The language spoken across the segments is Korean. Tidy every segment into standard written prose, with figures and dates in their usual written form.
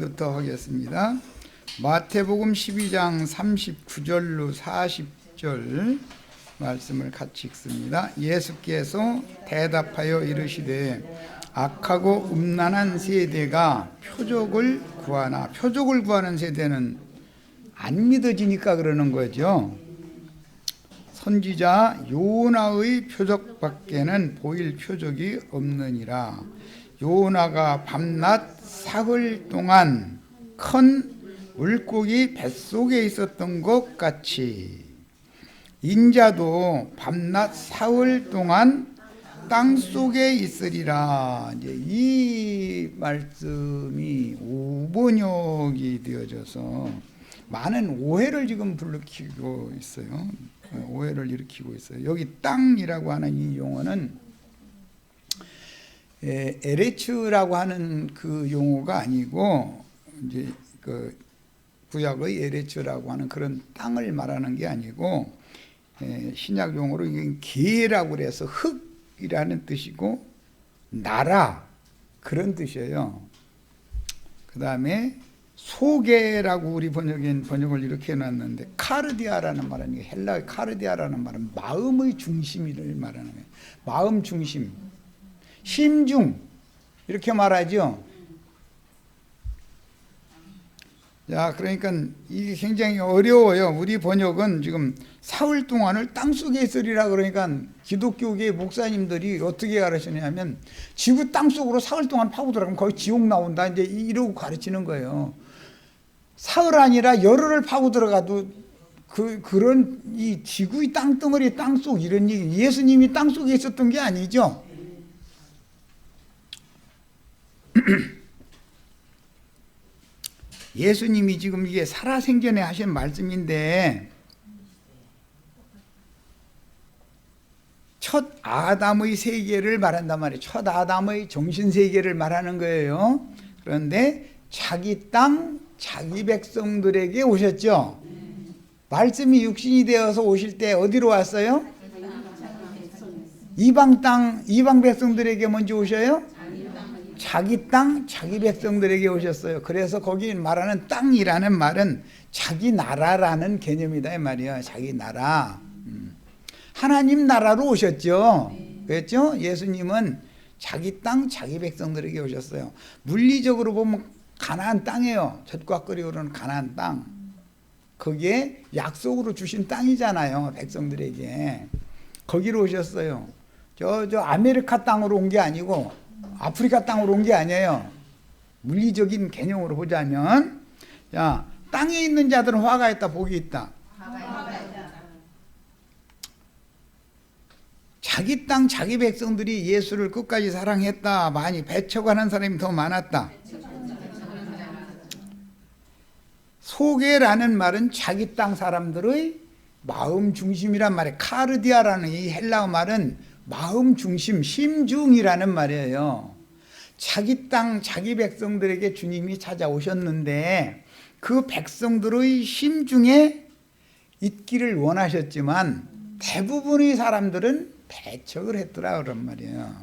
말씀부터 하겠습니다. 마태복음 12장 39절로 40절 말씀을 같이 읽습니다. 예수께서 대답하여 이르시되 악하고 음란한 세대가 표적을 구하나, 표적을 구하는 세대는 안 믿어지니까 그러는 거죠. 선지자 요나의 표적밖에는 보일 표적이 없느니라. 요나가 밤낮 사흘 동안 큰 물고기 뱃속에 있었던 것 같이 인자도 밤낮 사흘 동안 땅 속에 있으리라. 이제 이 말씀이 오번역이 되어져서 많은 오해를 지금 불러키고 있어요. 오해를 일으키고 있어요. 여기 땅이라고 하는 이 용어는 에레츠라고 하는 그 용어가 아니고, 이제 그 구약의 에레츠라고 하는 그런 땅을 말하는 게 아니고, 신약 용어로 이게 계라고 그래서 흙이라는 뜻이고 나라 그런 뜻이에요. 그 다음에 소계라고 우리 번역을 이렇게 해놨는데, 카르디아라는 말은, 헬라의 카르디아라는 말은 마음의 중심을 말하는 거예요. 마음 중심, 심중 이렇게 말하죠. 자, 그러니까 이게 굉장히 어려워요. 우리 번역은 지금 사흘 동안을 땅속에 있으리라 그러니까 기독교계 목사님들이 어떻게 가르치냐면 지구 땅속으로 사흘 동안 파고 들어가면 거의 지옥 나온다, 이제 이러고 가르치는 거예요. 사흘 아니라 열흘을 파고 들어가도 그런 이 지구의 땅덩어리 땅속 이런 얘기, 예수님이 땅속에 있었던 게 아니죠. 예수님이 지금 이게 살아생전에 하신 말씀인데, 첫 아담의 세계를 말한단 말이에요. 첫 아담의 정신세계를 말하는 거예요. 그런데 자기 땅, 자기 백성들에게 오셨죠. 말씀이 육신이 되어서 오실 때 어디로 왔어요? 이방 땅, 이방 백성들에게 먼저 오셔요? 자기 땅, 자기 백성들에게 오셨어요. 그래서 거기 말하는 땅이라는 말은 자기 나라라는 개념이다 이 말이야. 자기 나라. 하나님 나라로 오셨죠. 그랬죠? 예수님은 자기 땅, 자기 백성들에게 오셨어요. 물리적으로 보면 가나안 땅이에요. 젖과 꿀이 흐르는 가나안 땅. 그게 약속으로 주신 땅이잖아요. 백성들에게. 거기로 오셨어요. 저 아메리카 땅으로 온 게 아니고 아프리카 땅으로 온 게 아니에요. 물리적인 개념으로 보자면, 자, 땅에 있는 자들은 화가 있다, 복이 있다. 자기 땅, 자기 백성들이 예수를 끝까지 사랑했다. 많이 배척하는 사람이 더 많았다. 소개라는 말은 자기 땅 사람들의 마음 중심이란 말이에요. 카르디아라는 이 헬라어 말은 마음 중심, 심중이라는 말이에요. 자기 땅, 자기 백성들에게 주님이 찾아오셨는데 그 백성들의 심중에 있기를 원하셨지만 대부분의 사람들은 배척을 했더라 그런 말이에요.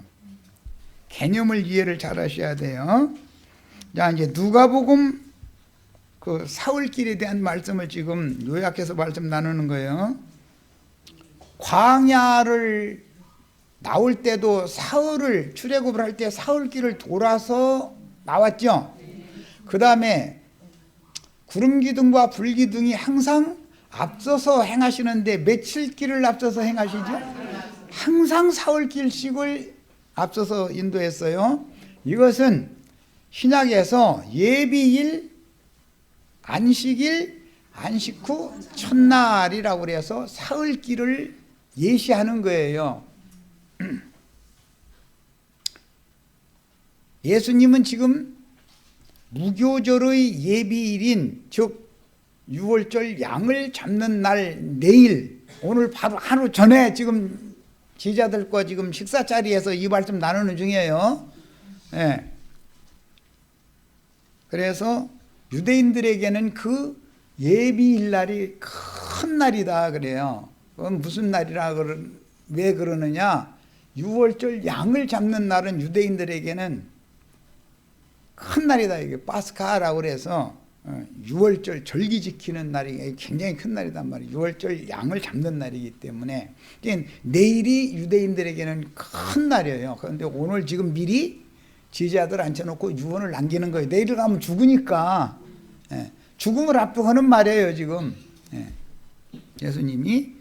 개념을 이해를 잘 하셔야 돼요. 자, 이제 누가복음 그 사흘길에 대한 말씀을 지금 요약해서 말씀 나누는 거예요. 광야를 나올 때도 사흘을, 출애굽을 할 때 사흘길을 돌아서 나왔죠. 그 다음에 구름기둥과 불기둥이 항상 앞서서 행하시는데 며칠 길을 앞서서 행하시죠? 항상 사흘길씩을 앞서서 인도했어요. 이것은 신약에서 예비일, 안식일, 안식 후 첫날이라고 그래서 사흘길을 예시하는 거예요. 예수님은 지금 무교절의 예비일인, 즉 6월절 양을 잡는 날 내일, 오늘 바로 하루 전에 지금 제자들과 지금 식사 자리에서 이 말씀 나누는 중이에요. 네. 그래서 유대인들에게는 그 예비일 날이 큰 날이다 그래요. 그건 무슨 날이라 왜 그러느냐? 6월절 양을 잡는 날은 유대인들에게는 큰 날이다. 이게 파스카라고 그래서 6월절 절기 지키는 날이 굉장히 큰 날이단 말이에요. 6월절 양을 잡는 날이기 때문에 내일이 유대인들에게는 큰 날이에요. 그런데 오늘 지금 미리 제자들 앉혀놓고 유언을 남기는 거예요. 내일 가면 죽으니까 죽음을 앞두고는 말이에요. 지금 예수님이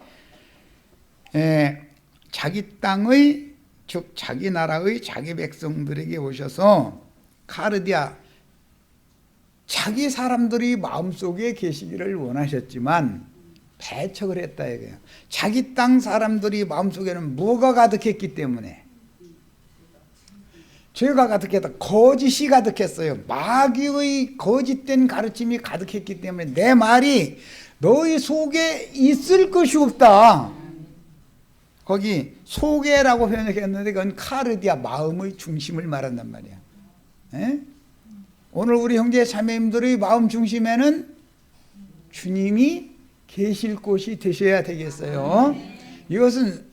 자기 땅의 즉 자기 나라의 자기 백성들에게 오셔서 카르디아 자기 사람들이 마음속에 계시기를 원하셨지만 배척을 했다 이거예요. 자기 땅 사람들이 마음속에는 뭐가 가득했기 때문에 죄가 가득했다. 거짓이 가득했어요. 마귀의 거짓된 가르침이 가득했기 때문에 내 말이 너희 속에 있을 것이 없다. 거기 속에라고 표현했는데 그건 카르디아 마음의 중심을 말한단 말이야. 에? 오늘 우리 형제 자매님들의 마음 중심에는 주님이 계실 곳이 되셔야 되겠어요. 이것은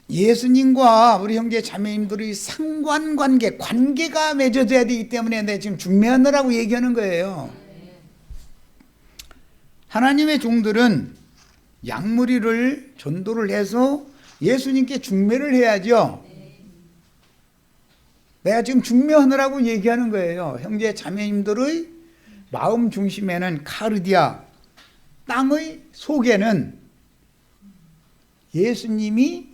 예수님과 우리 형제 자매님들의 상관관계, 관계가 맺어져야 되기 때문에 내가 지금 중매하느라고 얘기하는 거예요. 하나님의 종들은 양무리를 전도를 해서 예수님께 중매를 해야죠. 내가 지금 중매하느라고 얘기하는 거예요. 형제 자매님들의 마음 중심에는 카르디아, 땅의 속에는 예수님이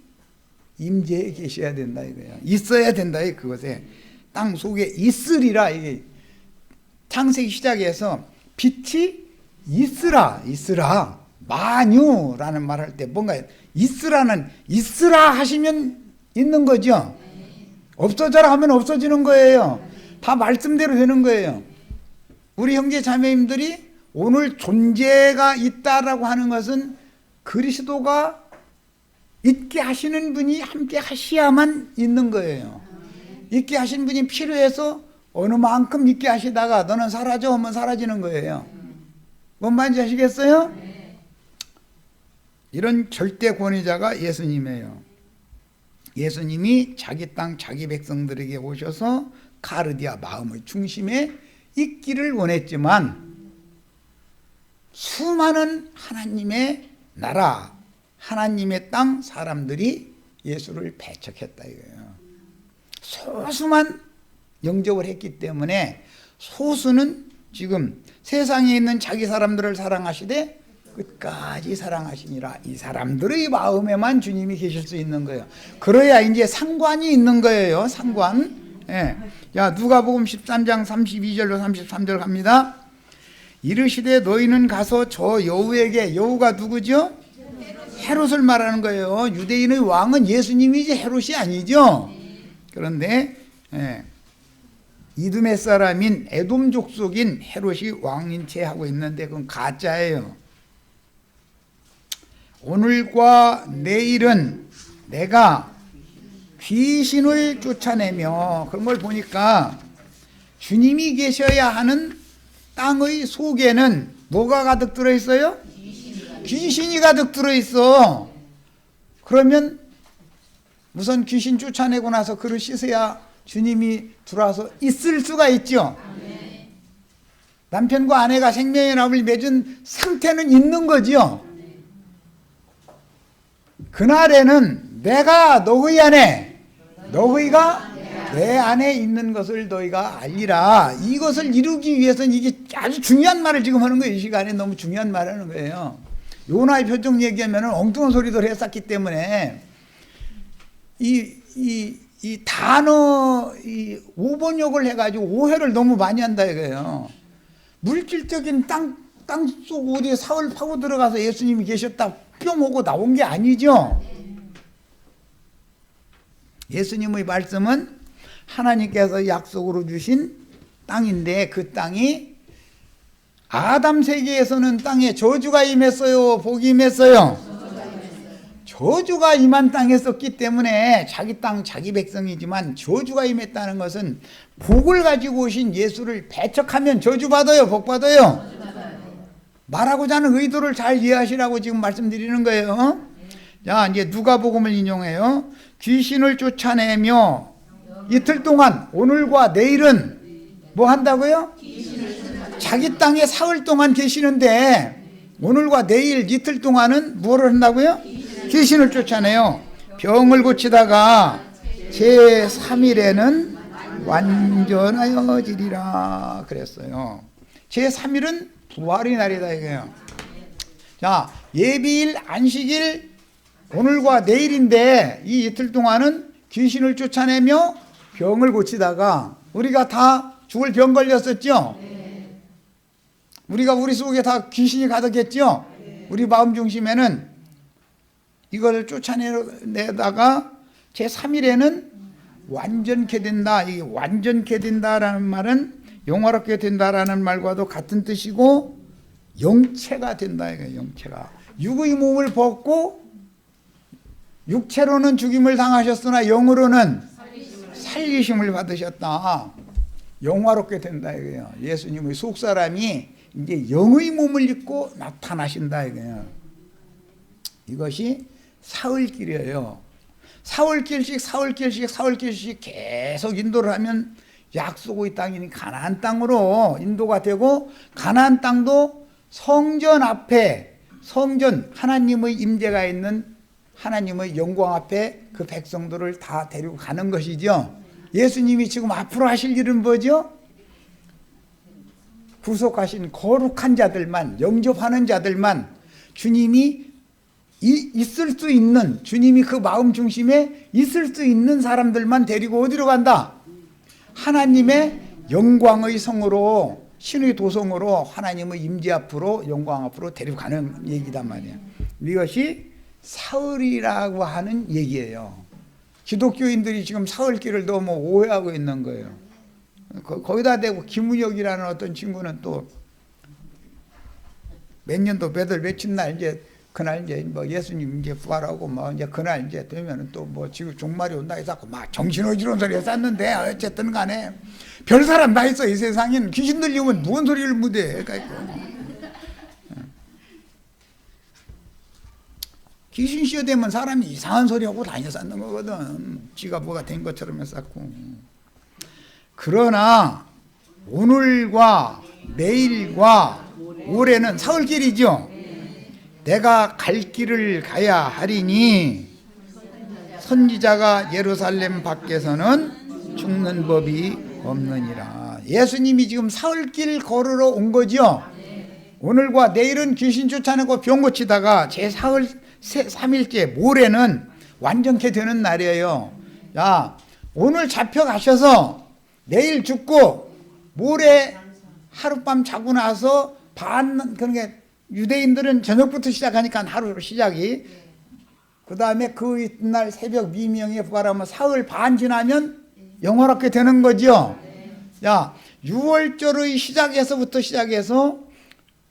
임재해 계셔야 된다 이거예요. 있어야 된다 그것에. 땅 속에 있으리라. 이게 창세기 시작해서 빛이 있으라 만유라는 말할 때 뭔가 있으라는 있으라 하시면 있는 거죠. 없어져라 하면 없어지는 거예요. 다 말씀대로 되는 거예요. 우리 형제 자매님들이 오늘 존재가 있다라고 하는 것은 그리스도가 있게 하시는 분이 함께 하셔야만 있는 거예요. 있게 하신 분이 필요해서 어느 만큼 있게 하시다가 너는 사라져 하면 사라지는 거예요. 뭔 말인지 아시겠어요? 이런 절대 권위자가 예수님이에요. 예수님이 자기 땅 자기 백성들에게 오셔서 카르디아 마음의 중심에 있기를 원했지만 수많은 하나님의 나라 하나님의 땅 사람들이 예수를 배척했다 이거예요. 소수만 영접을 했기 때문에 소수는 지금 세상에 있는 자기 사람들을 사랑하시되 끝까지 사랑하시니라. 이 사람들의 마음에만 주님이 계실 수 있는 거예요. 그래야 이제 상관이 있는 거예요. 상관. 예. 야, 누가복음 13장 32절로 33절 갑니다. 이르시되 너희는 가서 저 여우에게, 여우가 누구죠? 헤롯을 말하는 거예요. 유대인의 왕은 예수님이지 헤롯이 아니죠. 그런데 이두메 사람인 에돔 족속인 헤롯이 왕인 채 하고 있는데 그건 가짜예요. 오늘과 내일은 내가 귀신을 쫓아내며, 그런 걸 보니까 주님이 계셔야 하는 땅의 속에는 뭐가 가득 들어있어요? 귀신이 가득 들어있어. 그러면 우선 귀신 쫓아내고 나서 그를 씻어야 주님이 들어와서 있을 수가 있죠. 남편과 아내가 생명의 나무를 맺은 상태는 있는 거죠. 그날에는 내가 너희 안에, 너희가 내 안에 있는 것을 너희가 알리라. 이것을 이루기 위해서는 이게 아주 중요한 말을 지금 하는 거예요. 이 시간에 너무 중요한 말을 하는 거예요. 요나의 표정 얘기하면 엉뚱한 소리들 했었기 때문에 이 단어, 이 5번역을 해가지고 오해를 너무 많이 한다 이거예요. 물질적인 땅 속 어디에 사흘 파고 들어가서 예수님이 계셨다 뿅 오고 나온 게 아니죠. 예수님의 말씀은 하나님께서 약속으로 주신 땅인데 그 땅이 아담 세계에서는 땅에 저주가 임했어요? 복이 임했어요? 저주가 임한 땅에 썼기 때문에 자기 땅 자기 백성이지만 저주가 임했다는 것은 복을 가지고 오신 예수를 배척하면 저주받아요? 복받아요? 말하고자 하는 의도를 잘 이해하시라고 지금 말씀드리는 거예요. 자, 이제 누가복음을 인용해요. 귀신을 쫓아내며 이틀 동안, 오늘과 내일은 뭐 한다고요? 자기 땅에 사흘 동안 계시는데 오늘과 내일 이틀 동안은 뭐를 한다고요? 귀신을 쫓아내요. 병을 고치다가 제3일에는 완전하여지리라 그랬어요. 제3일은 부활의 날이다 이거예요. 자, 예비일, 안식일, 오늘과 내일인데 이 이틀 동안은 귀신을 쫓아내며 병을 고치다가 우리가 다 죽을 병 걸렸었죠? 우리가 우리 속에 다 귀신이 가득했죠? 우리 마음 중심에는 이걸 쫓아내다가 제3일에는 완전케 된다. 이 완전케 된다라는 말은 영화롭게 된다라는 말과도 같은 뜻이고 영체가 된다 이거예요. 영체가 육의 몸을 벗고 육체로는 죽임을 당하셨으나 영으로는 살리심을 받으셨다. 영화롭게 된다 이거예요. 예수님의 속사람이 이제 영의 몸을 입고 나타나신다 이거예요. 이것이 사흘길이에요. 사흘길씩 계속 인도를 하면 약속의 땅이니 가나안 땅으로 인도가 되고, 가나안 땅도 성전 앞에, 성전 하나님의 임재가 있는 하나님의 영광 앞에 그 백성들을 다 데리고 가는 것이죠. 예수님이 지금 앞으로 하실 일은 뭐죠? 구속하신 거룩한 자들만, 영접하는 자들만, 주님이 있을 수 있는, 주님이 그 마음 중심에 있을 수 있는 사람들만 데리고 어디로 간다? 하나님의 영광의 성으로, 신의 도성으로, 하나님의 임재 앞으로, 영광 앞으로 데리고 가는 얘기단 말이에요. 이것이 사흘이라고 하는 얘기예요. 기독교인들이 지금 사흘길을 너무 오해하고 있는 거예요. 거기다 대고 김우혁이라는 어떤 친구는 또 몇 년도 며칠 날 이제 그날 이제 뭐 예수님 이제 부활하고 뭐 이제 그날 이제 되면은 또 뭐 지금 종말이 온다 해서 막 정신어지러운 소리 했었는데, 어쨌든 간에 별 사람 다 있어. 이 세상에는 귀신 들리면 무슨 소리를 못해. 귀신 시어되면 사람이 이상한 소리 하고 다녔었는 거거든. 지가 뭐가 된 것처럼 했었고. 그러나 오늘과 내일과 올해는 사흘길이죠. 내가 갈 길을 가야 하리니 선지자가 예루살렘 밖에서는 죽는 법이 없느니라. 예수님이 지금 사흘길 걸으러 온 거죠. 오늘과 내일은 귀신 쫓아내고 병 고치다가 제4일 3일째 모레는 완전케 되는 날이에요. 야, 오늘 잡혀가셔서 내일 죽고 모레 하룻밤 자고 나서 그러니까 유대인들은 저녁부터 시작하니까 하루 시작이, 그 다음에 그 이튿날 새벽 미명에 부활하면 사흘 반 지나면 영화롭게 되는 거죠. 야, 6월절의 시작에서부터 시작해서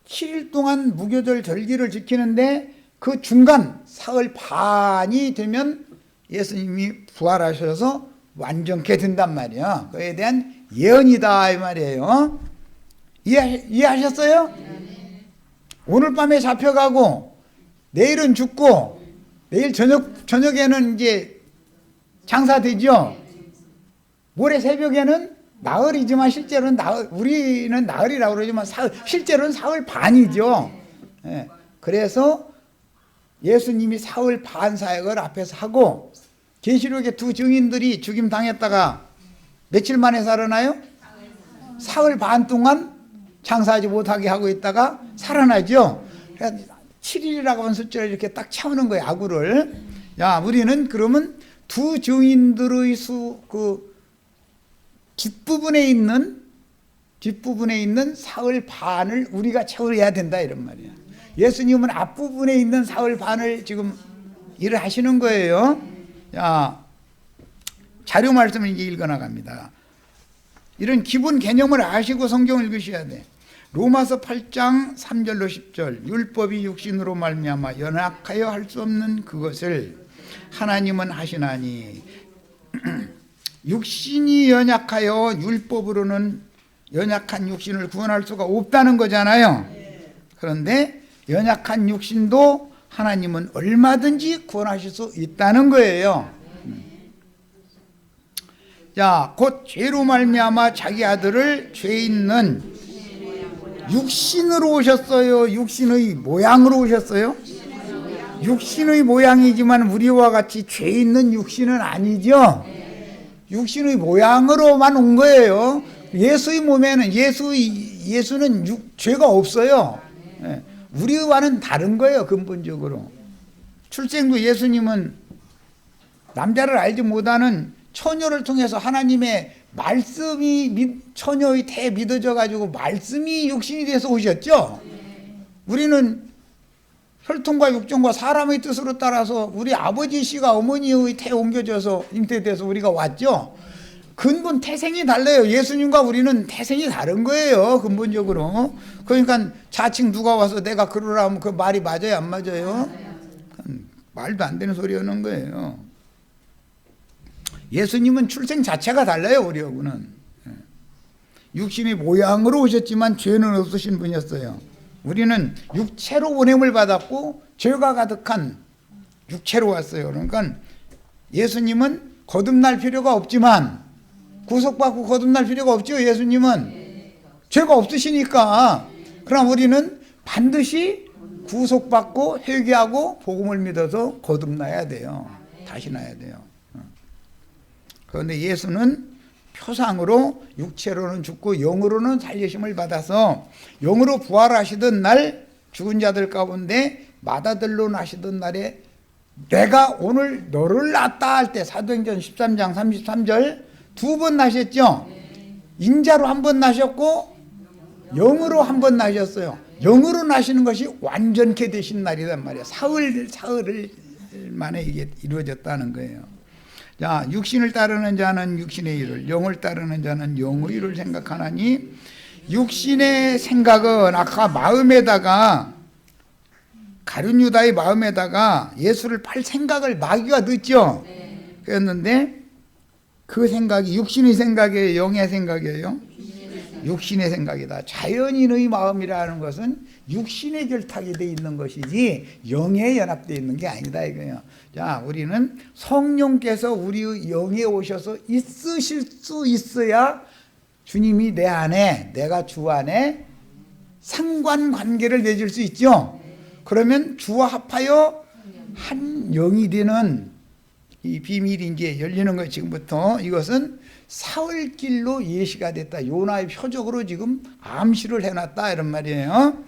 7일 동안 무교절 절기를 지키는데 그 중간 사흘 반이 되면 예수님이 부활하셔서 완전케 된단 말이야. 그에 대한 예언이다 이 말이에요. 이해하셨어요? 오늘 밤에 잡혀가고 내일은 죽고 내일 저녁에는 이제 장사되죠. 모레 새벽에는 나흘이지만 실제로는 우리는 나흘이라고 그러지만 실제로는 사흘 반이죠. 예. 그래서 예수님이 사흘 반 사역을 앞에서 하고, 계시록의 두 증인들이 죽임 당했다가 며칠 만에 살아나요? 사흘 반 동안 장사하지 못하게 하고 있다가 살아나죠. 7일이라고 하는 숫자를 이렇게 딱 채우는 거예요, 아구를. 야, 우리는 그러면 두 증인들의 뒷부분에 있는 사흘 반을 우리가 채워야 된다 이런 말이야. 예수님은 앞부분에 있는 사흘 반을 지금 일을 하시는 거예요. 자, 자료 말씀을 이제 읽어나갑니다. 이런 기본 개념을 아시고 성경을 읽으셔야 돼. 로마서 8장 3절로 10절. 율법이 육신으로 말미암아 연약하여 할 수 없는 그것을 하나님은 하시나니 육신이 연약하여 율법으로는 연약한 육신을 구원할 수가 없다는 거잖아요. 그런데 연약한 육신도 하나님은 얼마든지 구원하실 수 있다는 거예요. 자, 곧 죄로 말미암아 자기 아들을 죄 있는 육신으로 오셨어요? 육신의 모양으로 오셨어요? 육신의 모양이지만 우리와 같이 죄 있는 육신은 아니죠. 육신의 모양으로만 온 거예요. 예수의 몸에는 예수는 죄가 없어요. 우리와는 다른 거예요, 근본적으로. 출생도 예수님은 남자를 알지 못하는 처녀를 통해서 하나님의 말씀이 처녀의 태에 믿어져 가지고 말씀이 육신이 돼서 오셨죠. 우리는 혈통과 육정과 사람의 뜻으로 따라서 우리 아버지 씨가 어머니의 태에 옮겨져서 잉태돼서 우리가 왔죠. 근본 태생이 달라요. 예수님과 우리는 태생이 다른 거예요, 근본적으로. 그러니까 자칭 누가 와서 내가 그러라 하면 그 말이 맞아요, 안 맞아요? 말도 안 되는 소리 하는 거예요. 예수님은 출생 자체가 달라요, 우리하고는. 육신의 모양으로 오셨지만 죄는 없으신 분이었어요. 우리는 육체로 보냄을 받았고 죄가 가득한 육체로 왔어요. 그러니까 예수님은 거듭날 필요가 없지만, 구속받고 거듭날 필요가 없죠. 예수님은 죄가 없으시니까. 그럼 우리는 반드시 구속받고 회개하고 복음을 믿어서 거듭나야 돼요. 다시 나야 돼요. 그런데 예수는 표상으로 육체로는 죽고 영으로는 살리심을 받아서 영으로 부활하시던 날 죽은 자들 가운데 마다들로 나시던 날에 내가 오늘 너를 낳았다 할 때 사도행전 13장 33절 두 번 나셨죠. 인자로 한 번 나셨고 영으로 한 번 나셨어요. 영으로 나시는 것이 완전케 되신 날이란 말이에요. 사흘 만에 이게 이루어졌다는 거예요. 자, 육신을 따르는 자는 육신의 일을, 영을 따르는 자는 영의 일을 생각하나니, 육신의 생각은 아까 마음에다가, 가룟 유다의 마음에다가 예수를 팔 생각을 마귀가 넣었죠. 그랬는데 그 생각이 육신의 생각이에요, 영의 생각이에요? 육신의 생각이다. 자연인의 마음이라는 것은 육신의 결탁이 되어 있는 것이지 영에 연합되어 있는 게 아니다 이거예요. 자, 우리는 성령께서 우리 영에 오셔서 있으실 수 있어야 주님이 내 안에, 내가 주 안에 상관관계를 맺을 수 있죠. 그러면 주와 합하여 한 영이 되는 이 비밀이 이제 열리는 거예요. 지금부터 이것은 사흘길로 예시가 됐다. 요나의 표적으로 지금 암시를 해놨다 이런 말이에요.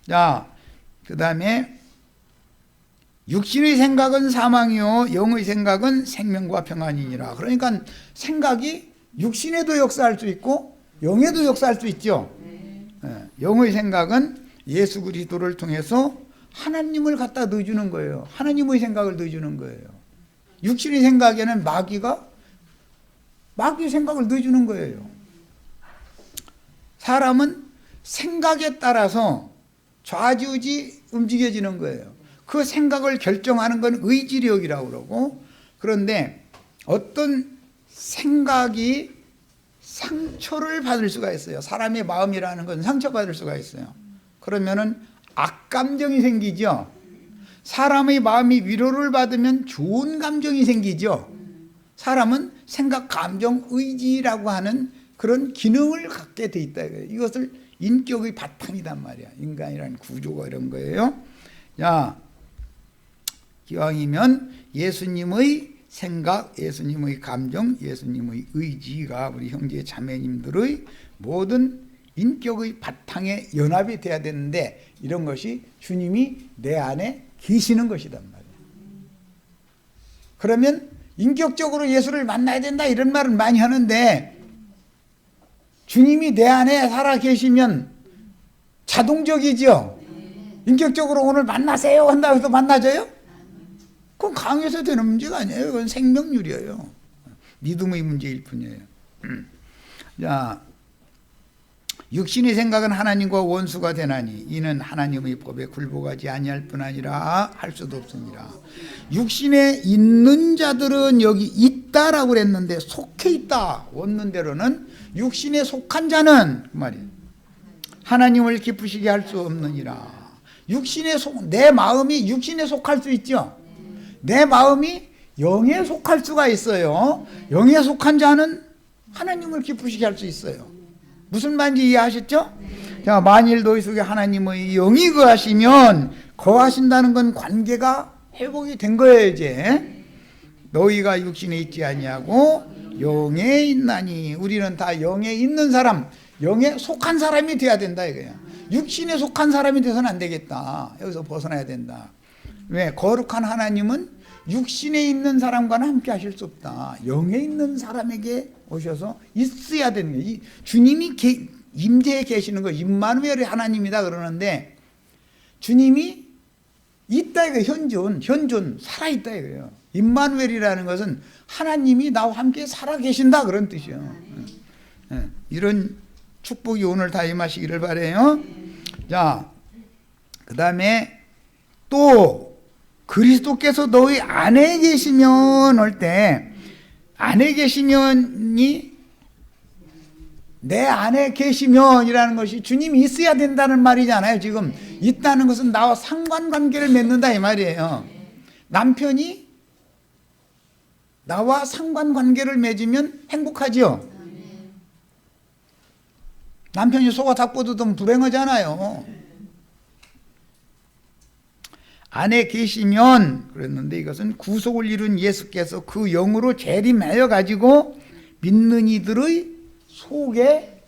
자, 그 다음에 육신의 생각은 사망이요 영의 생각은 생명과 평안이니라. 그러니까 생각이 육신에도 역사할 수 있고 영에도 역사할 수 있죠. 영의 생각은 예수 그리스도를 통해서 하나님을 갖다 넣어주는 거예요. 하나님의 생각을 넣어주는 거예요. 육신의 생각에는 마귀의 생각을 넣어주는 거예요. 사람은 생각에 따라서 좌지우지 움직여지는 거예요. 그 생각을 결정하는 건 의지력이라고 그러고, 그런데 어떤 생각이 상처를 받을 수가 있어요. 사람의 마음이라는 건 상처받을 수가 있어요. 그러면은 악감정이 생기죠. 사람의 마음이 위로를 받으면 좋은 감정이 생기죠. 사람은 생각, 감정, 의지라고 하는 그런 기능을 갖게 돼 있다. 이것을 인격의 바탕이단 말이야. 인간이라는 구조가 이런 거예요. 자, 기왕이면 예수님의 생각, 예수님의 감정, 예수님의 의지가 우리 형제 자매님들의 모든 인격의 바탕에 연합이 돼야 되는데, 이런 것이 주님이 내 안에 계시는 것이단 말이야. 그러면 인격적으로 예수를 만나야 된다 이런 말은 많이 하는데, 주님이 내 안에 살아 계시면 자동적이죠. 인격적으로 오늘 만나세요 한다고 해서 만나져요? 그건 강해서 되는 문제가 아니에요. 그건 생명률이에요. 믿음의 문제일 뿐이에요. 자, 육신의 생각은 하나님과 원수가 되나니 이는 하나님의 법에 굴복하지 아니할 뿐 아니라 할 수도 없으니라. 육신에 있는 자들은 여기 있다라고 그랬는데 속해 있다. 원문 대로는 육신에 속한 자는 그 말이에요. 하나님을 기쁘시게 할 수 없느니라. 내 마음이 육신에 속할 수 있죠. 내 마음이 영에 속할 수가 있어요. 영에 속한 자는 하나님을 기쁘시게 할 수 있어요. 무슨 말인지 이해하셨죠? 자, 만일 너희 속에 하나님의 영이 거하시면, 거하신다는 건 관계가 회복이 된 거예요. 이제 너희가 육신에 있지 아니하고 영에 있나니, 우리는 다 영에 있는 사람, 영에 속한 사람이 돼야 된다 이거야. 육신에 속한 사람이 돼서는 안 되겠다. 여기서 벗어나야 된다. 왜? 거룩한 하나님은 육신에 있는 사람과는 함께 하실 수 없다. 영에 있는 사람에게 오셔서 있어야 되는 거예요. 주님이 임재해 계시는 거, 임마누엘의 하나님이다 그러는데, 주님이 있다 이거예요. 현존 살아있다 이거예요. 임마누엘이라는 것은 하나님이 나와 함께 살아계신다 그런 뜻이에요. 이런 축복이 오늘 다 임하시기를 바라요. 자, 그 다음에 또 그리스도께서 너희 안에 계시면 올 때, 안에 계시면이 내 안에 계시면이라는 것이 주님이 있어야 된다는 말이잖아요. 지금 있다는 것은 나와 상관관계를 맺는다 이 말이에요. 남편이 나와 상관관계를 맺으면 행복하지요. 남편이 속아 닭고 뜯으면 불행하잖아요. 안에 계시면 그랬는데, 이것은 구속을 이룬 예수께서 그 영으로 재림하여 가지고 믿는 이들의 속에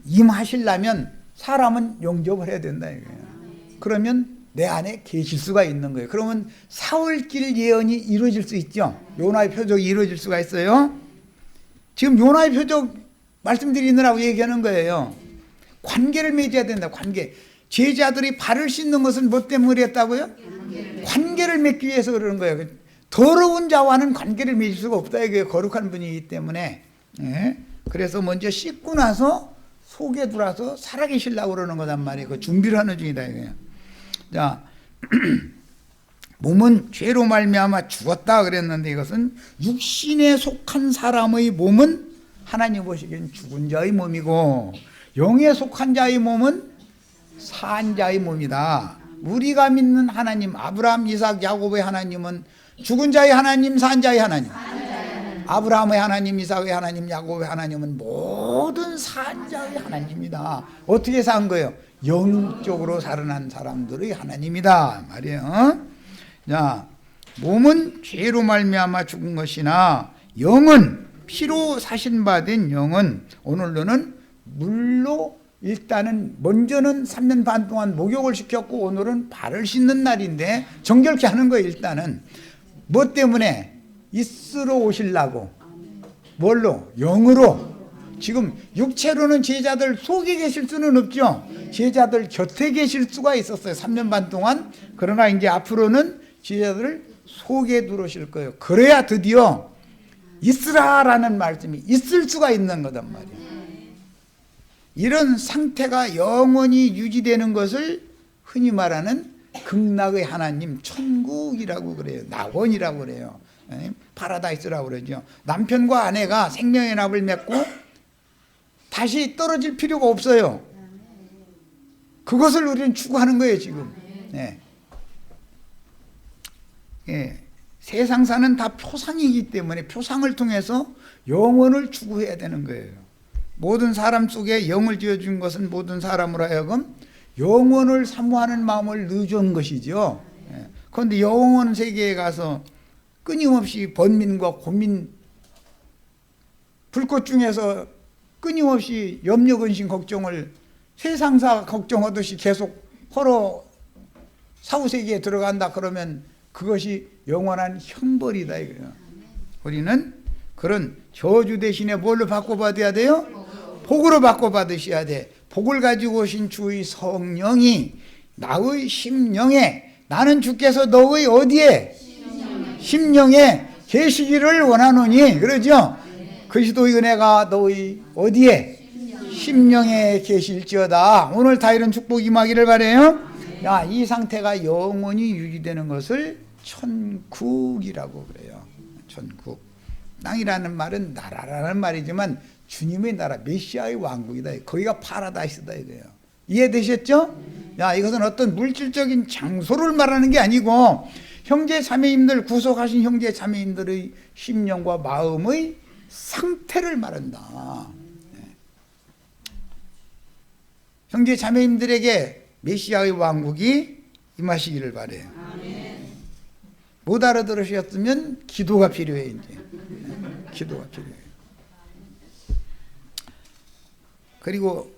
임하시려면 사람은 영접을 해야 된다 이거예요. 그러면 내 안에 계실 수가 있는 거예요. 그러면 사흘길 예언이 이루어질 수 있죠. 요나의 표적이 이루어질 수가 있어요. 지금 요나의 표적 말씀드리느라고 얘기하는 거예요. 관계를 맺어야 된다. 관계. 제자들이 발을 씻는 것은 뭐 때문에 했다고요? 관계를 맺기 위해서 그러는 거예요. 더러운 자와는 관계를 맺을 수가 없다 이게 거룩한 분이기 때문에. 예. 그래서 먼저 씻고 나서 속에 들어와서 살아계시려고 그러는 거단 말이에요. 그 준비를 하는 중이다 이거예요. 자, 몸은 죄로 말미암아 죽었다 그랬는데, 이것은 육신에 속한 사람의 몸은 하나님 보시기엔 죽은 자의 몸이고, 영에 속한 자의 몸은 산 자의 몸이다. 우리가 믿는 하나님, 아브라함, 이삭, 야곱의 하나님은 죽은 자의 하나님, 산 자의 하나님. 아브라함의 하나님, 이삭의 하나님, 야곱의 하나님은 모든 산 자의 하나님이다. 어떻게 산 거예요? 영적으로 살아난 사람들의 하나님이다 말이에요. 자, 몸은 죄로 말미암아 죽은 것이나 영은, 피로 사신 바 된 영은, 오늘로는 물로, 일단은 먼저는 3년 반 동안 목욕을 시켰고 오늘은 발을 씻는 날인데 정결케 하는 거예요. 일단은 뭐 때문에? 있으러 오시려고. 뭘로? 영으로. 지금 육체로는 제자들 속에 계실 수는 없죠. 제자들 곁에 계실 수가 있었어요. 3년 반 동안. 그러나 이제 앞으로는 제자들 속에 들어오실 거예요. 그래야 드디어 있으라라는 말씀이 있을 수가 있는 거단 말이에요. 이런 상태가 영원히 유지되는 것을 흔히 말하는 극락의 하나님, 천국이라고 그래요. 낙원이라고 그래요. 파라다이스라고 그러죠. 남편과 아내가 생명의 납을 맺고 다시 떨어질 필요가 없어요. 그것을 우리는 추구하는 거예요 지금. 네. 예. 세상사는 다 표상이기 때문에 표상을 통해서 영원을 추구해야 되는 거예요. 모든 사람 속에 영을 지어준 것은 모든 사람으로 하여금 영원을 사모하는 마음을 넣어준 것이죠. 예. 그런데 영원 세계에 가서 끊임없이 번민과 고민, 불꽃 중에서 끊임없이 염려, 근심, 걱정을 세상사 걱정하듯이 계속 서로 사후세계에 들어간다 그러면 그것이 영원한 형벌이다 이거예요. 우리는 그런 저주 대신에 뭘로 바꿔받아야 돼요? 복으로 바꿔받으셔야 돼. 복을 가지고 오신 주의 성령이 나의 심령에, 나는 주께서 너의 어디에? 심령에 계시기를 원하노니, 그러죠? 그리스도의 은혜가 너의 어디에? 심령에 계실지어다. 오늘 다 이런 축복 임하기를 바라요. 야, 이 상태가 영원히 유지되는 것을 천국이라고 그래요. 천국. 땅이라는 말은 나라라는 말이지만 주님의 나라, 메시아의 왕국이다. 거기가 파라다이스다 이거예요. 이해되셨죠? 야, 이것은 어떤 물질적인 장소를 말하는 게 아니고 형제 자매님들, 구속하신 형제 자매님들의 심령과 마음의 상태를 말한다. 형제 자매님들에게 메시아의 왕국이 임하시기를 바래요. 못 알아들으셨으면 기도가 필요해. 이제 기도가 필요해요. 그리고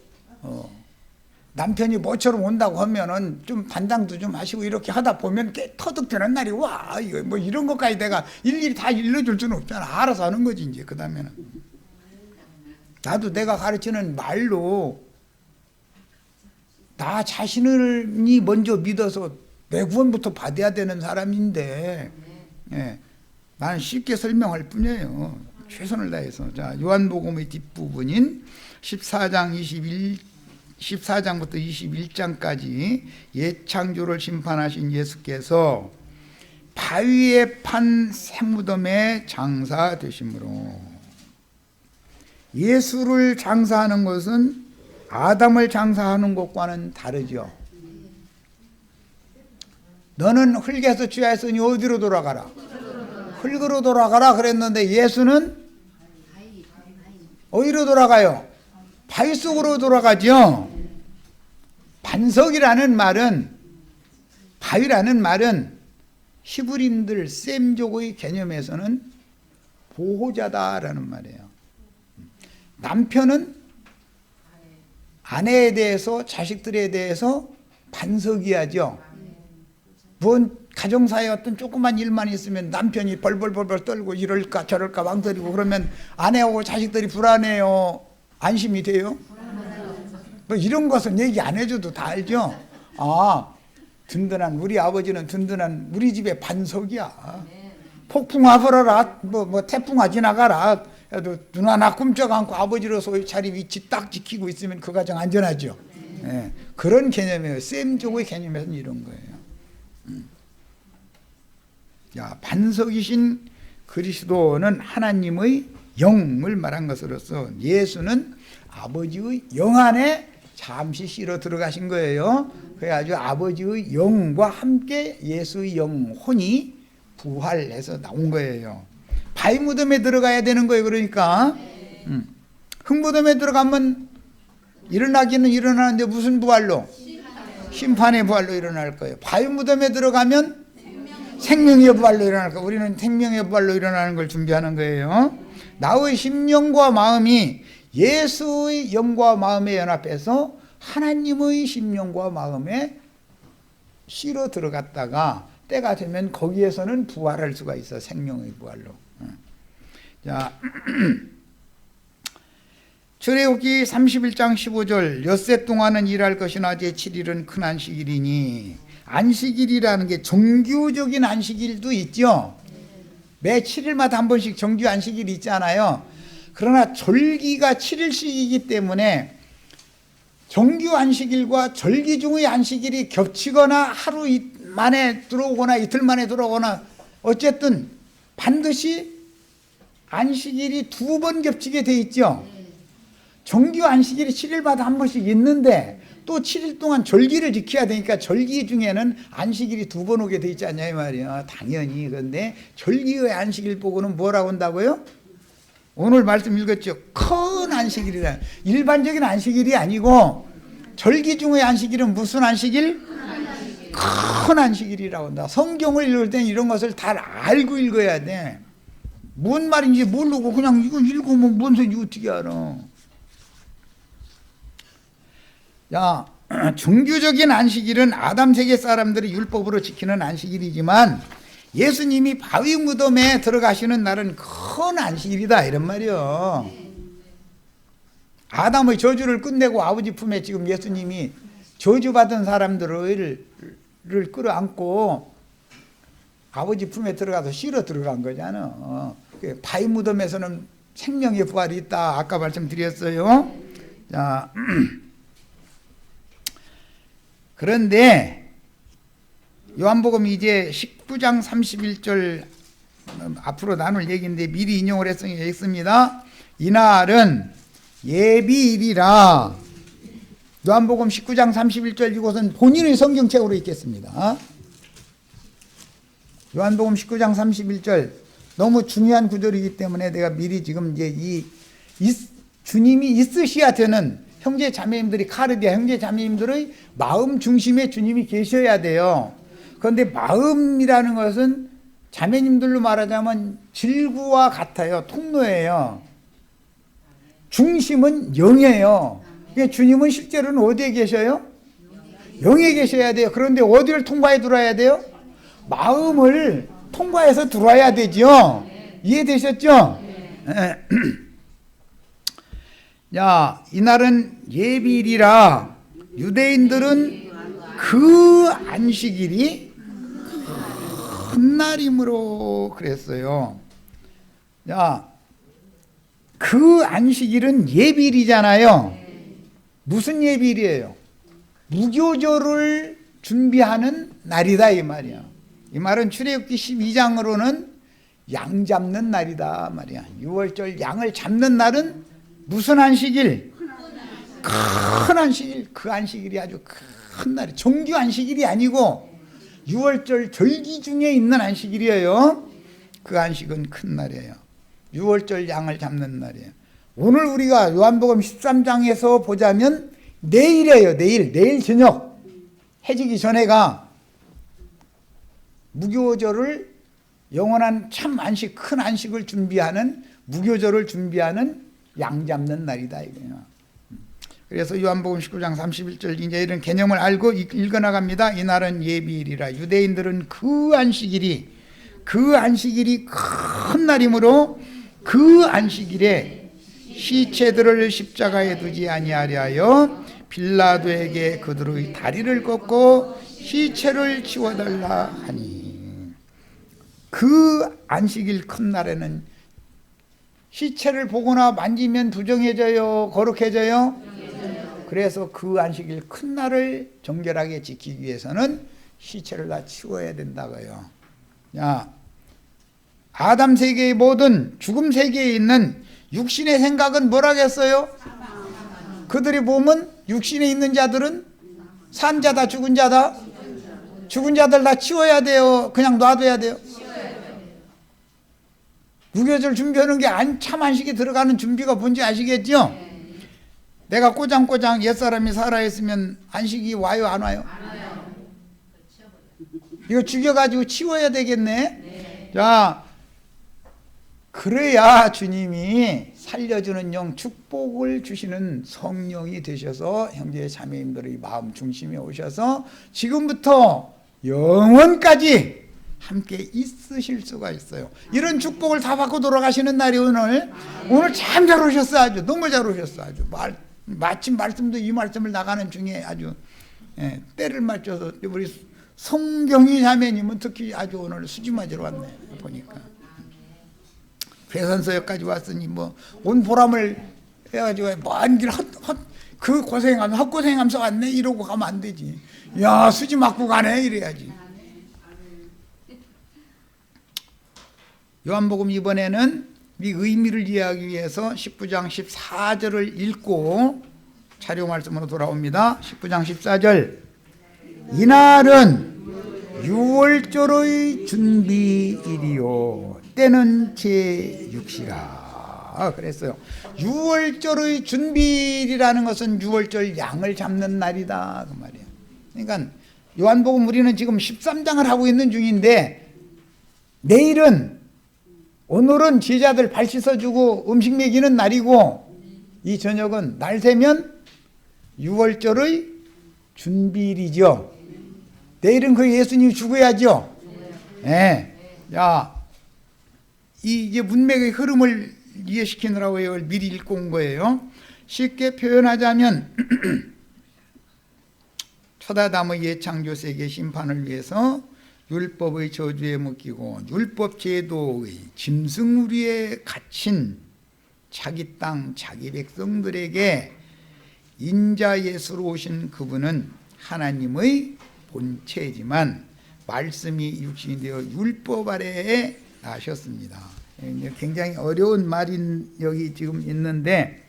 남편이 뭐처럼 온다고 하면은 좀 반당도 좀 하시고 이렇게 하다 보면 터득되는 날이 와. 이거 뭐 이런 것까지 내가 일일이 다 일러줄 수는 없잖아. 알아서 하는 거지 이제 그 다음에는. 나도 내가 가르치는 말로 나 자신이 먼저 믿어서 내 구원부터 받아야 되는 사람인데, 예, 나는 쉽게 설명할 뿐이에요. 최선을 다해서. 자, 요한복음의 뒷부분인 14장부터 21장까지 옛 창조를 심판하신 예수께서 바위에 판 새무덤에 장사되심으로. 예수를 장사하는 것은 아담을 장사하는 것과는 다르죠. 너는 흙에서 취하였으니 어디로 돌아가라? 흙으로 돌아가라 그랬는데 예수는 어디로 돌아가요? 바위 속으로 돌아가죠. 반석이라는 말은, 바위라는 말은 히브리인들 셈족의 개념에서는 보호자다라는 말이에요. 남편은 아내에 대해서, 자식들에 대해서 반석이야죠. 뭔 가정사에 어떤 조그만 일만 있으면 남편이 벌벌벌벌 떨고 이럴까 저럴까 망설이고 그러면 아내하고 자식들이 불안해요? 안심이 돼요? 뭐 이런 것은 얘기 안 해줘도 다 알죠. 아, 든든한 우리 아버지는 든든한 우리 집의 반석이야. 폭풍아 불어라, 뭐 태풍아 지나가라, 그래도 눈 하나 꿈쩍 않고 아버지로서의 자리 위치 딱 지키고 있으면 그 가정 안전하죠. 예, 그런 개념이에요. 셈족의 개념에서는 이런 거예요. 야, 반석이신 그리스도는 하나님의 영을 말한 것으로서 예수는 아버지의 영 안에 잠시 실어 들어가신 거예요. 그래가지고 아버지의 영과 함께 예수의 영혼이 부활해서 나온 거예요. 바위 무덤에 들어가야 되는 거예요. 그러니까 흙무덤에 들어가면 일어나기는 일어나는데 무슨 부활로? 심판의 부활로 일어날 거예요. 바위 무덤에 들어가면 생명의 부활로 일어날 거예요. 우리는 생명의 부활로 일어나는 걸 준비하는 거예요. 나의 심령과 마음이 예수의 영과 마음에 연합해서 하나님의 심령과 마음에 실어 들어갔다가 때가 되면 거기에서는 부활할 수가 있어. 생명의 부활로. 자, 출애굽기 31장 15절 엿새 동안은 일할 것이나 제7일은 큰 안식일이니. 안식일이라는 게 정규적인 안식일도 있죠. 매 7일마다 한 번씩 정규 안식일이 있잖아요. 그러나 절기가 7일씩이기 때문에 정규 안식일과 절기 중의 안식일이 겹치거나 하루 만에 들어오거나 이틀 만에 들어오거나 어쨌든 반드시 안식일이 두 번 겹치게 돼 있죠. 정규 안식일이 7일마다 한 번씩 있는데 또 7일 동안 절기를 지켜야 되니까 절기 중에는 안식일이 두 번 오게 돼 있지 않냐 이 말이야. 당연히. 그런데 절기의 안식일 보고는 뭐라고 한다고요? 오늘 말씀 읽었죠. 큰 안식일이라. 일반적인 안식일이 아니고 절기 중의 안식일은 무슨 안식일? 큰 안식일이라고 한다. 성경을 읽을 땐 이런 것을 다 알고 읽어야 돼. 뭔 말인지 모르고 그냥 이거 읽으면 뭔 소리인지 어떻게 알아. 야, 정규적인 안식일은 아담 세계 사람들이 율법으로 지키는 안식일이지만 예수님이 바위 무덤에 들어가시는 날은 큰 안식일이다 이런 말이요. 아담의 저주를 끝내고 아버지 품에 지금 예수님이 저주받은 사람들을 끌어안고 아버지 품에 들어가서 실어 들어간 거잖아. 바위 무덤에서는 생명의 부활이 있다. 아까 말씀드렸어요. 자, 그런데 요한복음 이제 19장 31절 앞으로 나눌 얘기인데 미리 인용을 했습니다. 이날은 예비일이라. 요한복음 19장 31절 이곳은 본인의 성경책으로 읽겠습니다. 요한복음 19장 31절 너무 중요한 구절이기 때문에 내가 미리 지금 이제 주님이 있으셔야 되는 형제 자매님들이 카르디아 형제 자매님들의 마음 중심에 주님이 계셔야 돼요. 그런데 마음이라는 것은 자매님들로 말하자면 질구와 같아요. 통로예요. 중심은 영이에요. 그러니까 주님은 실제로는 어디에 계셔요? 영에 계셔야 돼요. 그런데 어디를 통과해 들어야 돼요? 마음을 통과해서 들어와야 되죠. 이해되셨죠? 자, 이날은 예비일이라 유대인들은 그 안식일이 큰 날이므로 그랬어요. 자, 그 안식일은 예비일이잖아요. 무슨 예비일이에요? 무교절을 준비하는 날이다 이 말이야. 이 말은 출애굽기 12장으로는 양 잡는 날이다 말이야. 6월절 양을 잡는 날은 무슨 안식일? 큰 안식일. 그 안식일이 아주 큰 날이 정규 안식일이 아니고 6월절 절기 중에 있는 안식일이에요. 그 안식은 큰 날이에요. 6월절 양을 잡는 날이에요. 오늘 우리가 요한복음 13장에서 보자면 내일이에요. 내일 저녁 해지기 전에가 무교절을 영원한 참 안식 큰 안식을 준비하는 무교절을 준비하는 양 잡는 날이다 이거예요. 그래서 요한복음 19장 31절 이제 이런 개념을 알고 읽어나갑니다. 이날은 예비일이라 유대인들은 그 안식일이 큰 날이므로 그 안식일에 시체들을 십자가에 두지 아니하려 하여 빌라도에게 그들의 다리를 꺾고 시체를 치워달라 하니 그 안식일 큰 날에는 시체를 보거나 만지면 부정해져요? 거룩해져요? 그래서 그 안식일 큰 날을 정결하게 지키기 위해서는 시체를 다 치워야 된다고요. 자, 아담 세계의 모든 죽음 세계에 있는 육신의 생각은 뭐라겠어요? 그들이 보면 육신에 있는 자들은 산 자다 죽은 자다? 죽은 자들 다 치워야 돼요? 그냥 놔둬야 돼요? 무교절 준비하는 게 참 안식에 들어가는 준비가 뭔지 아시겠죠? 내가 꼬장꼬장 옛사람이 살아있으면 안식이 와요 안 와요? 이거 죽여가지고 치워야 되겠네. 자, 그래야 주님이 살려주는 영 축복을 주시는 성령이 되셔서 형제 자매님들의 마음 중심에 오셔서 지금부터 영원까지 함께 있으실 수가 있어요. 이런 축복을 다 받고 돌아가시는 날이 오늘 참 잘 오셨어. 아주 너무 잘 오셨어. 아주 마침 말씀도 이 말씀을 나가는 중에 아주 때를 맞춰서 우리 성경이 자매님은 특히 아주 오늘 수지 맞으러 왔네 보니까 괴산서역까지 왔으니 뭐 온 보람을 해가지고 먼 길 그 고생하면서 헛고생하면서 왔네 이러고 가면 안 되지. 야 수지 맞고 가네 이래야지. 요한복음 이번에는 이 의미를 이해하기 위해서 19장 14절을 읽고 자료 말씀으로 돌아옵니다. 19장 14절 이날은 6월절의 준비일이요 때는 제6시라 그랬어요. 6월절의 준비일이라는 것은 6월절 양을 잡는 날이다 그 말이에요. 그러니까 요한복음 우리는 지금 13장을 하고 있는 중인데 오늘은 제자들 발 씻어주고 음식 먹이는 날이고 이 저녁은 날 새면 6월절의 준비일이죠. 내일은 그 예수님이 죽어야죠. 야, 이게 문맥의 흐름을 이해시키느라고 이걸 미리 읽고 온 거예요. 쉽게 표현하자면 초다담의 예창조 세계 심판을 위해서 율법의 저주에 묶이고 율법 제도의 짐승우리에 갇힌 자기 땅 자기 백성들에게 인자 예수로 오신 그분은 하나님의 본체이지만 말씀이 육신이 되어 율법 아래에 나셨습니다. 굉장히 어려운 말이 여기 지금 있는데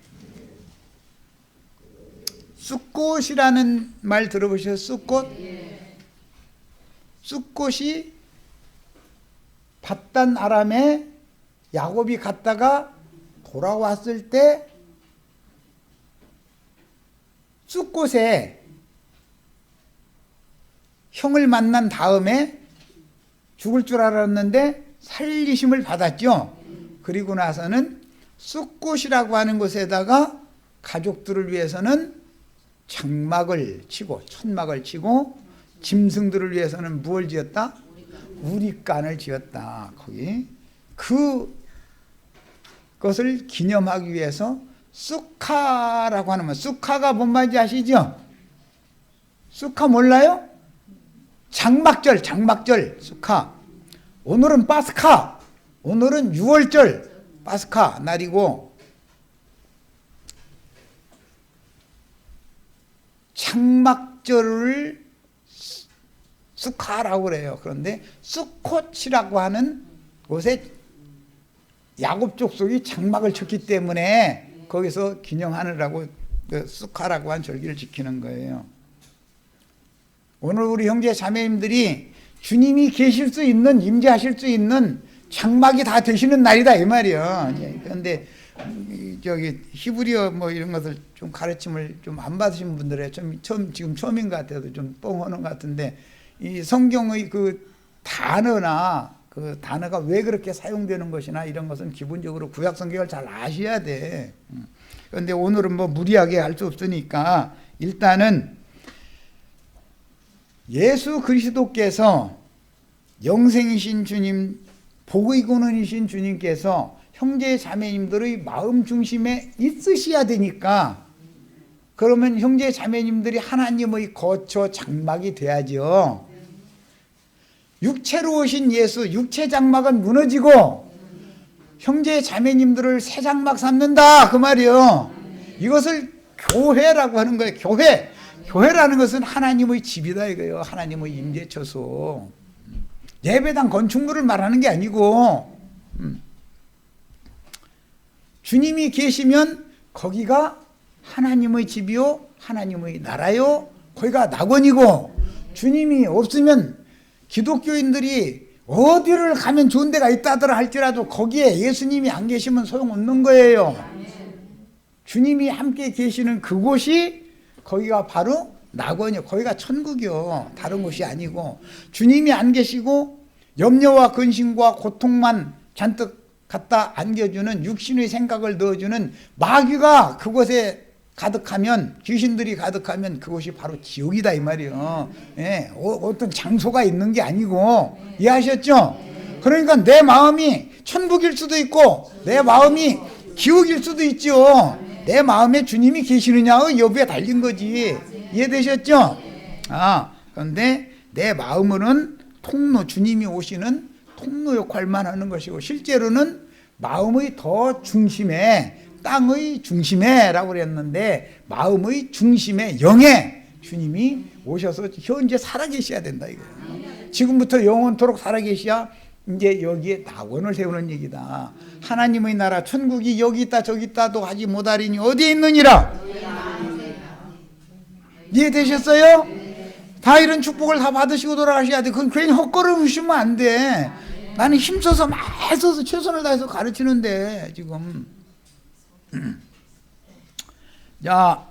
쑥꽃이라는 말 들어보셨어요? 쑥꽃? 쑥꽃이 밧단 아람의 야곱이 갔다가 돌아왔을 때 쑥곳에 형을 만난 다음에 죽을 줄 알았는데 살리심을 받았죠. 그리고 나서는 쑥곳이라고 하는 곳에다가 가족들을 위해서는 장막을 치고 천막을 치고 짐승들을 위해서는 무엇을 지었다? 우리간을 지었다. 거기 그것을 기념하기 위해서 쑥카라고 하는 말. 쑥카가 뭔 말인지 아시죠? 쑥카 몰라요? 장막절 쑥카. 오늘은 파스카, 오늘은 6월절 파스카 날이고, 장막절을 쑥카라고 그래요. 그런데 쑥콧이라고 하는 곳에 야곱 족속이 장막을 쳤기 때문에 거기서 기념하느라고 쑥카라고 한 절기를 지키는 거예요. 오늘 우리 형제 자매님들이 주님이 계실 수 있는, 임재하실 수 있는 장막이 다 되시는 날이다 이 말이에요. 그런데 저기 히브리어 뭐 이런 것을 좀 가르침을 좀 안 받으신 분들의 지금 처음인 것 같아서 좀 뻥하는 것 같은데, 이 성경의 그 단어나 그 단어가 왜 그렇게 사용되는 것이나 이런 것은 기본적으로 구약 성경을 잘 아셔야 돼. 그런데 오늘은 뭐 무리하게 할 수 없으니까 일단은 예수 그리스도께서 영생이신 주님, 복의 근원이신 주님께서 형제 자매님들의 마음 중심에 있으셔야 되니까, 그러면 형제 자매님들이 하나님의 거처 장막이 돼야죠. 육체로 오신 예수, 육체 장막은 무너지고 형제 자매님들을 새 장막 삼는다 그 말이요. 이것을 교회라고 하는 거예요. 교회라는 것은 하나님의 집이다 이거예요. 하나님의 임재처소. 예배당 건축물을 말하는 게 아니고, 주님이 계시면 거기가 하나님의 집이요, 하나님의 나라요, 거기가 낙원이고, 주님이 없으면 기독교인들이 어디를 가면 좋은 데가 있다더라 할지라도 거기에 예수님이 안 계시면 소용없는 거예요. 주님이 함께 계시는 그곳이 거기가 바로 낙원이요, 거기가 천국이요, 다른 곳이 아니고. 주님이 안 계시고 염려와 근심과 고통만 잔뜩 갖다 안겨주는 육신의 생각을 넣어주는 마귀가 그곳에 가득하면, 귀신들이 가득하면 그곳이 바로 지옥이다 이 말이에요. 예, 어떤 장소가 있는 게 아니고. 이해하셨죠? 그러니까 내 마음이 천국일 수도 있고 내 마음이 지옥일 수도 있죠. 내 마음에 주님이 계시느냐의 여부에 달린 거지. 이해되셨죠? 그런데 내 마음은 통로, 주님이 오시는 통로 역할만 하는 것이고, 실제로는 마음의 더 중심에, 땅의 중심에 라고 그랬는데, 마음의 중심에, 영에 주님이 오셔서 현재 살아계셔야 된다 이거예요. 지금부터 영원토록 살아계셔야 이제 여기에 낙원을 세우는 얘기다. 하나님의 나라 천국이 여기 있다 저기 있다도 하지 못하리니 어디에 있느니라. 이해되셨어요? 다 이런 축복을 다 받으시고 돌아가셔야 돼. 그건 괜히 헛걸음으시면 안 돼. 나는 힘써서 막 애써서 최선을 다해서 가르치는데 지금. 자,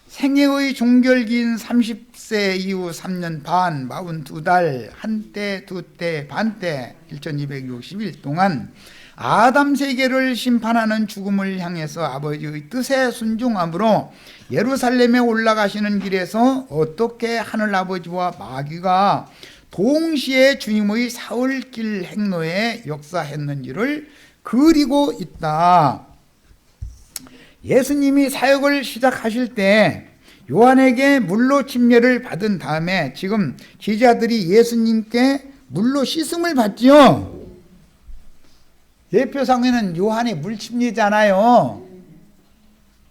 생애의 종결기인 30세 이후 3년 반, 42달, 한때, 두때, 반때, 1260일 동안 아담 세계를 심판하는 죽음을 향해서 아버지의 뜻에 순종함으로 예루살렘에 올라가시는 길에서 어떻게 하늘 아버지와 마귀가 동시에 주님의 사흘길 행로에 역사했는지를 그리고 있다. 예수님이 사역을 시작하실 때 요한에게 물로 침례를 받은 다음에 지금 제자들이 예수님께 물로 씻음을 받지요. 예표상에는 요한의 물침례잖아요.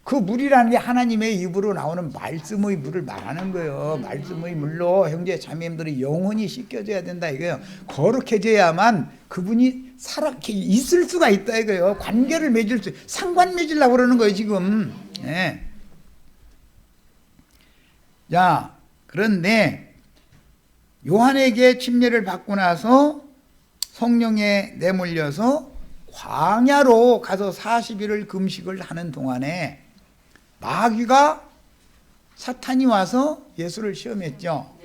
그 물이라는 게 하나님의 입으로 나오는 말씀의 물을 말하는 거예요. 말씀의 물로 형제 자매님들이 영혼이 씻겨져야 된다 이거예요. 거룩해져야만 그분이 살아게 있을 수가 있다 이거예요. 관계를 맺을 수, 상관 맺으려고 그러는 거예요 지금. 예. 자, 그런데 요한에게 침례를 받고 나서 성령에 내몰려서 광야로 가서 40일을 금식을 하는 동안에 마귀가 사탄이 와서 예수를 시험했죠.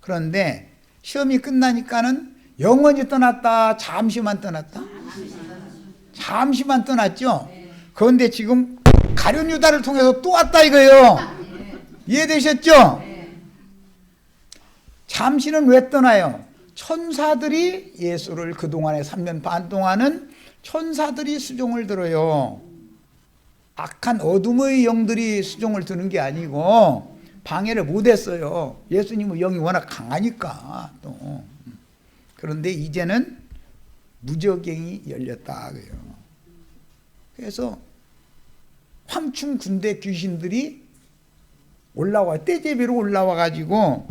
그런데 시험이 끝나니까는 영원히 떠났다, 잠시만 떠났다? 잠시만 떠났죠. 그런데 지금 가룟 유다를 통해서 또 왔다 이거예요. 이해되셨죠? 잠시는 왜 떠나요? 천사들이 예수를 그동안의 3년 반 동안은 천사들이 수종을 들어요. 악한 어둠의 영들이 수종을 드는 게 아니고 방해를 못했어요. 예수님의 영이 워낙 강하니까 또. 그런데 이제는 무저갱이 열렸다 그래요. 그래서 황충 군대 귀신들이 올라와 떼제비로 올라와 가지고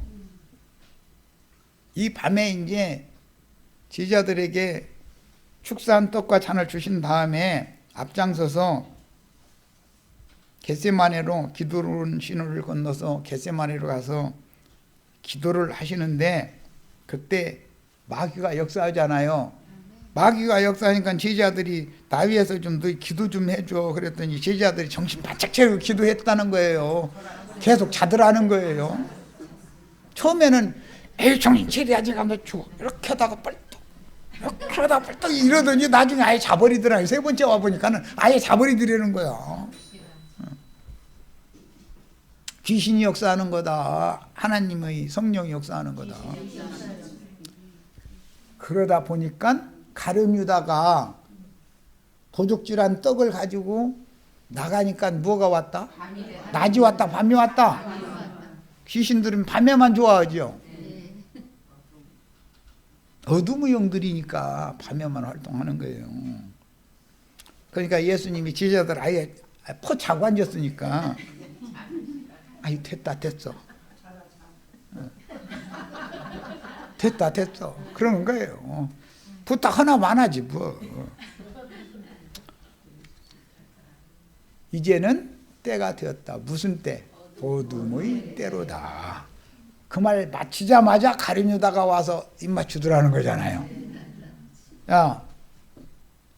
이 밤에 이제 제자들에게 축사한 떡과 잔을 주신 다음에 앞장서서 겟세마네로 기도를 신호를 건너서 겟세마네로 가서 기도를 하시는데 그때 마귀가 역사하잖아요. 마귀가 역사하니까 제자들이 나위에서 좀 너 기도 좀 해줘 그랬더니 제자들이 정신 바짝 차리고 기도했다는 거예요. 계속 자들하는 거예요. 처음에는 에이 정신 차려야지 가면 죽어 이렇게 하다가 빨떡 이렇게 하다가 빨떡 이러더니 나중에 아예 자버리더라고요. 세 번째 와보니까는 아예 자버리더라는 거야. 귀신이 역사하는 거다. 하나님의 성령이 역사하는 거다. 그러다 보니까 가룟 유다가 도둑질한 떡을 가지고 나가니까 뭐가 왔다? 낮이 왔다, 밤이 왔다. 귀신들은 밤에만 좋아하죠. 어둠의 영들이니까 밤에만 활동하는 거예요. 그러니까 예수님이 제자들 아예 퍼 자고 앉았으니까 아이 됐어. 됐어. 그러는 거예요. 부탁 하나만 하지 뭐. 이제는 때가 되었다. 무슨 때? 어둠의 때로다. 그 말 마치자마자 가룟 유다가 와서 입맞추더라는 거잖아요. 야,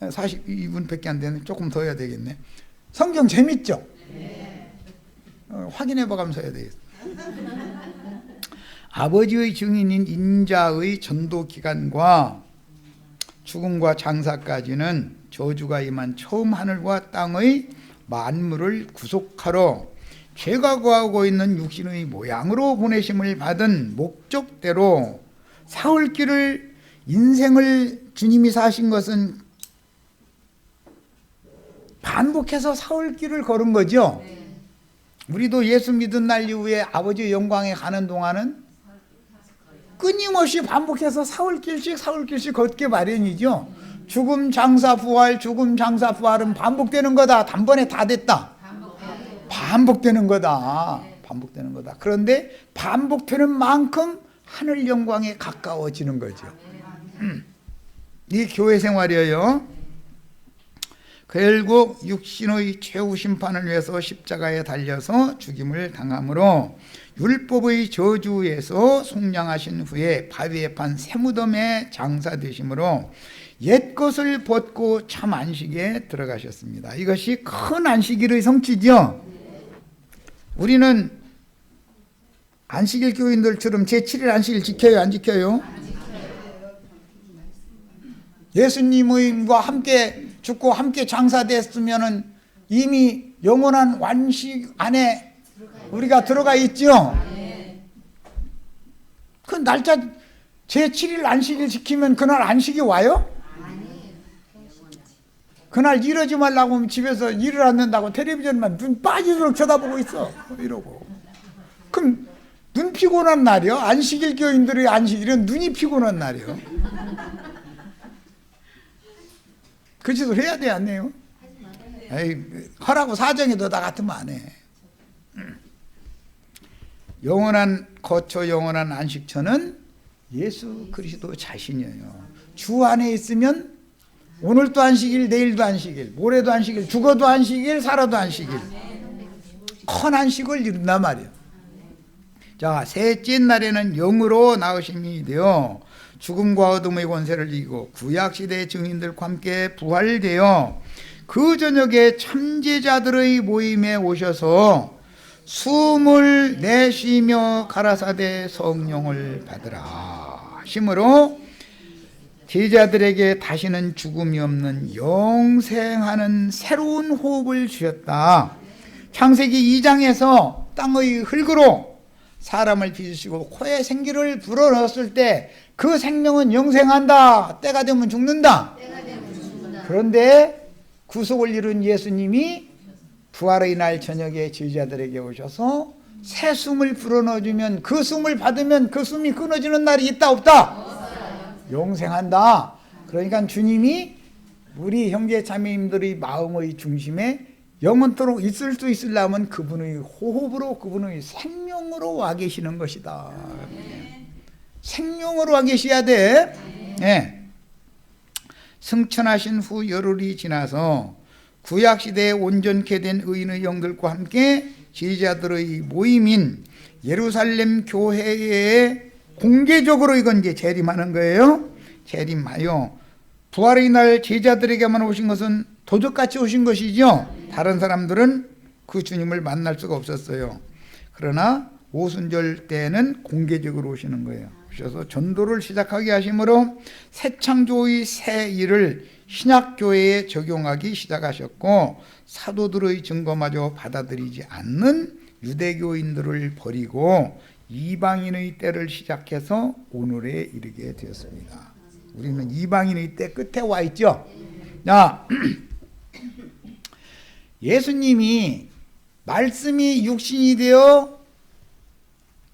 42분밖에 안 되네. 조금 더 해야 되겠네. 성경 재밌죠? 확인해 봐가면서 해야 되겠어. 아버지의 증인인 인자의 전도 기간과 죽음과 장사까지는 저주가 임한 처음 하늘과 땅의 만물을 구속하러 죄가 거하고 있는 육신의 모양으로 보내심을 받은 목적대로 사올 길을 인생을 주님이 사신 것은 반복해서 사올 길을 걸은 거죠. 우리도 예수 믿은 날 이후에 아버지의 영광에 가는 동안은 끊임없이 반복해서 사올 길씩 걷게 마련이죠. 죽음 장사 부활 죽음 장사 부활은 반복되는 거다. 단번에 다 됐다. 반복되는 거다. 반복되는 거다. 그런데 반복되는 만큼 하늘 영광에 가까워지는 거죠. 이 교회 생활이에요. 결국 육신의 최후 심판을 위해서 십자가에 달려서 죽임을 당함으로 율법의 저주에서 속량하신 후에 바위에 판 새무덤에 장사되심으로 옛것을 벗고 참 안식에 들어가셨습니다. 이것이 큰 안식일의 성취죠. 우리는 안식일 교인들처럼 제7일 안식일 지켜요, 안 지켜요? 예수님과 함께 죽고 함께 장사됐으면은 이미 영원한 완식 안에 우리가 들어가 있죠. 그 날짜 제7일 안식일 지키면 그날 안식이 와요? 그날 이러지 말라고 하면 집에서 일을 안 한다고 텔레비전만 눈 빠지도록 쳐다보고 있어. 이러고. 그럼 눈 피곤한 날이요? 안식일 교인들의 안식일은 눈이 피곤한 날이요. 그 짓을 해야 돼, 안 해요? 에이, 하라고 사정해도 나 같으면 안 해. 영원한 거처 영원한 안식처는 예수 그리스도 자신이에요. 주 안에 있으면 오늘도 안식일, 내일도 안식일, 모레도 안식일, 죽어도 안식일, 살아도 안식일. 큰 안식을 이룬단 말이에요. 자, 셋째 날에는 영으로 나으심이 되어 죽음과 어둠의 권세를 이기고 구약시대의 증인들과 함께 부활되어 그 저녁에 참제자들의 모임에 오셔서 숨을 내쉬며 가라사대 성령을 받으라 하심으로 제자들에게 다시는 죽음이 없는 영생하는 새로운 호흡을 주셨다. 창세기 2장에서 땅의 흙으로 사람을 빚으시고 코에 생기를 불어넣었을 때 그 생명은 영생한다. 때가 되면 죽는다. 그런데 구속을 이룬 예수님이 부활의 날 저녁에 제자들에게 오셔서 새 숨을 불어넣어주면 그 숨을 받으면 그 숨이 끊어지는 날이 있다 없다? 영생한다. 그러니까 주님이 우리 형제 자매님들의 마음의 중심에 영원토록 있을 수 있으려면 그분의 호흡으로 그분의 생명으로 와 계시는 것이다. 생명으로 와 계셔야 돼. 네. 승천하신 후 열흘이 지나서 구약시대에 온전케 된 의인의 영들과 함께 제자들의 모임인 예루살렘 교회에 공개적으로 이건 이제 재림하는 거예요. 재림하여 부활의 날 제자들에게만 오신 것은 도적같이 오신 것이죠. 다른 사람들은 그 주님을 만날 수가 없었어요. 그러나 오순절 때는 공개적으로 오시는 거예요. 오셔서 전도를 시작하게 하심으로 새 창조의 새 일을 신약교회에 적용하기 시작하셨고 사도들의 증거마저 받아들이지 않는 유대교인들을 버리고 이방인의 때를 시작해서 오늘에 이르게 되었습니다. 우리는 이방인의 때 끝에 와 있죠. 자, 예수님이 말씀이 육신이 되어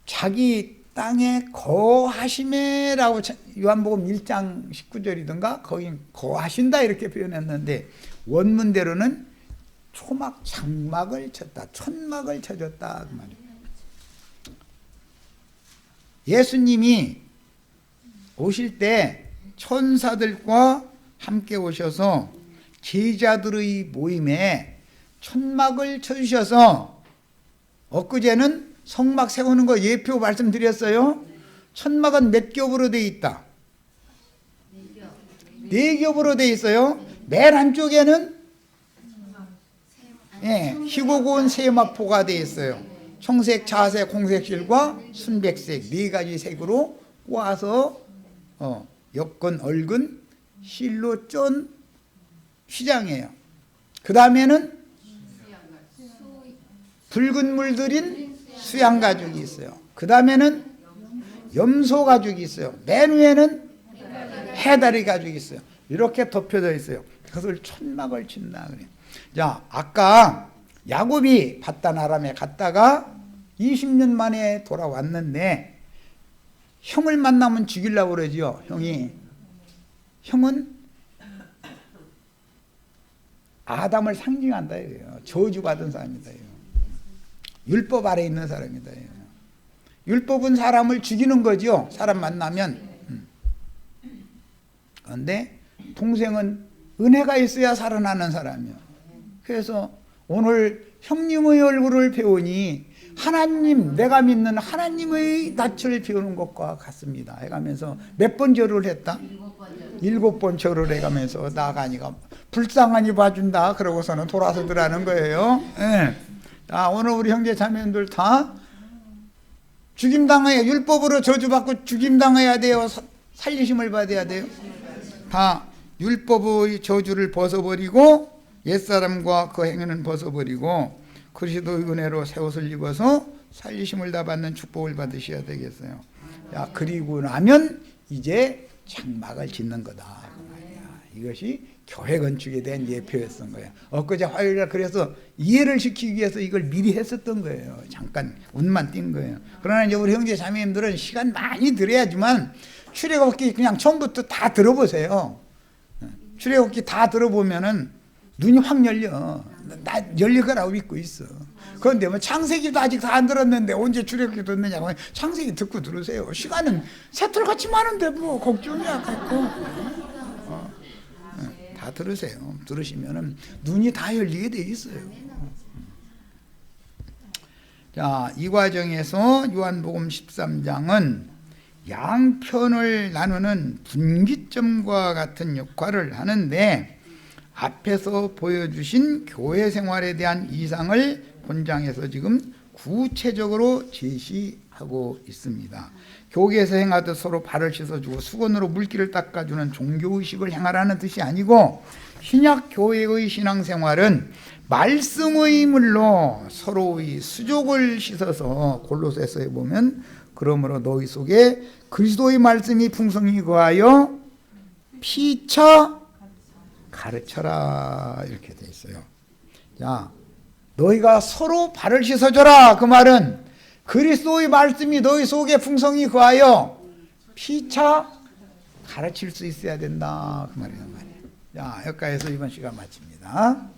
자기 땅에 거하심에라고 요한복음 1장 19절이던가 거기 거하신다 이렇게 표현했는데 원문대로는 초막 장막을 쳤다. 천막을 쳐줬다 그 말이에요. 예수님이 오실 때 천사들과 함께 오셔서 제자들의 모임에 천막을 쳐주셔서 엊그제는 성막 세우는 거 예표 말씀드렸어요. 천막은 몇 겹으로 되어 있다? 네 겹으로 되어 있어요. 맨 한쪽에는 희고 고운 세마포가 되어 있어요. 청색, 자색, 홍색실과 순백색 네 가지 색으로 꼬아서 엮은 얽은 실로 쫀 휘장이에요. 그 다음에는 붉은 물 들인 수양 가죽이 있어요. 그 다음에는 염소 가죽이 있어요. 맨 위에는 해다리 가죽이 있어요. 이렇게 덮여져 있어요. 그것을 천막을 친다 그래요. 자, 아까 야곱이 바단 아람에 갔다가 20년 만에 돌아왔는데 형을 만나면 죽이려고 그러죠. 형은 아담을 상징한다 이래요. 저주받은 사람이다. 율법 아래 있는 사람이다. 율법은 사람을 죽이는 거죠. 사람 만나면. 그런데 동생은 은혜가 있어야 살아나는 사람이요. 그래서 오늘 형님의 얼굴을 배우니 하나님, 내가 믿는 하나님의 낯을 배우는 것과 같습니다 해가면서 몇 번 절을 했다? 7번 절을 해가면서 나가니까 불쌍하니 봐준다 그러고서는 돌아서 들어가는 거예요. 네. 자, 오늘 우리 형제 자매님들 다 죽임당해야, 율법으로 저주받고 죽임당해야 돼요? 살리심을 받아야 돼요? 다 율법의 저주를 벗어버리고 옛사람과 그 행위는 벗어버리고 그리스도의 은혜로 새 옷을 입어서 살리심을 다 받는 축복을 받으셔야 되겠어요. 자, 그리고 나면 이제 장막을 짓는 거다. 이것이 교회 건축에 대한 예표였던 거예요. 엊그제 화요일날 그래서 이해를 시키기 위해서 이걸 미리 했었던 거예요. 잠깐 운만 띈 거예요. 그러나 이제 우리 형제 자매님들은 시간 많이 들여야지만 출애굽기 그냥 처음부터 다 들어보세요. 출애굽기 다 들어보면은 눈이 확 열려. 나 열릴 거라고 믿고 있어. 그런데 뭐 창세기도 아직 다 안 들었는데 언제 출애굽기 듣느냐고. 창세기 듣고 들으세요. 시간은 새털같이 많은데 뭐 걱정이야 갖고. 다 들으세요. 들으시면은 눈이 다 열리게 돼 있어요. 자, 이 과정에서 요한복음 13장은 양편을 나누는 분기점과 같은 역할을 하는데 앞에서 보여주신 교회 생활에 대한 이상을 본장에서 지금 구체적으로 제시하고 있습니다. 교계에서 행하듯 서로 발을 씻어주고 수건으로 물기를 닦아주는 종교의식을 행하라는 뜻이 아니고 신약 교회의 신앙생활은 말씀의 물로 서로의 수족을 씻어서 골로새서에 보면 그러므로 너희 속에 그리스도의 말씀이 풍성히 거하여 피차 가르쳐라 이렇게 돼 있어요. 자, 너희가 서로 발을 씻어줘라. 그 말은 그리스도의 말씀이 너희 속에 풍성히 거하여 피차 가르칠 수 있어야 된다 그 말이란 말이에요. 자, 여기까지해서 이번 시간 마칩니다.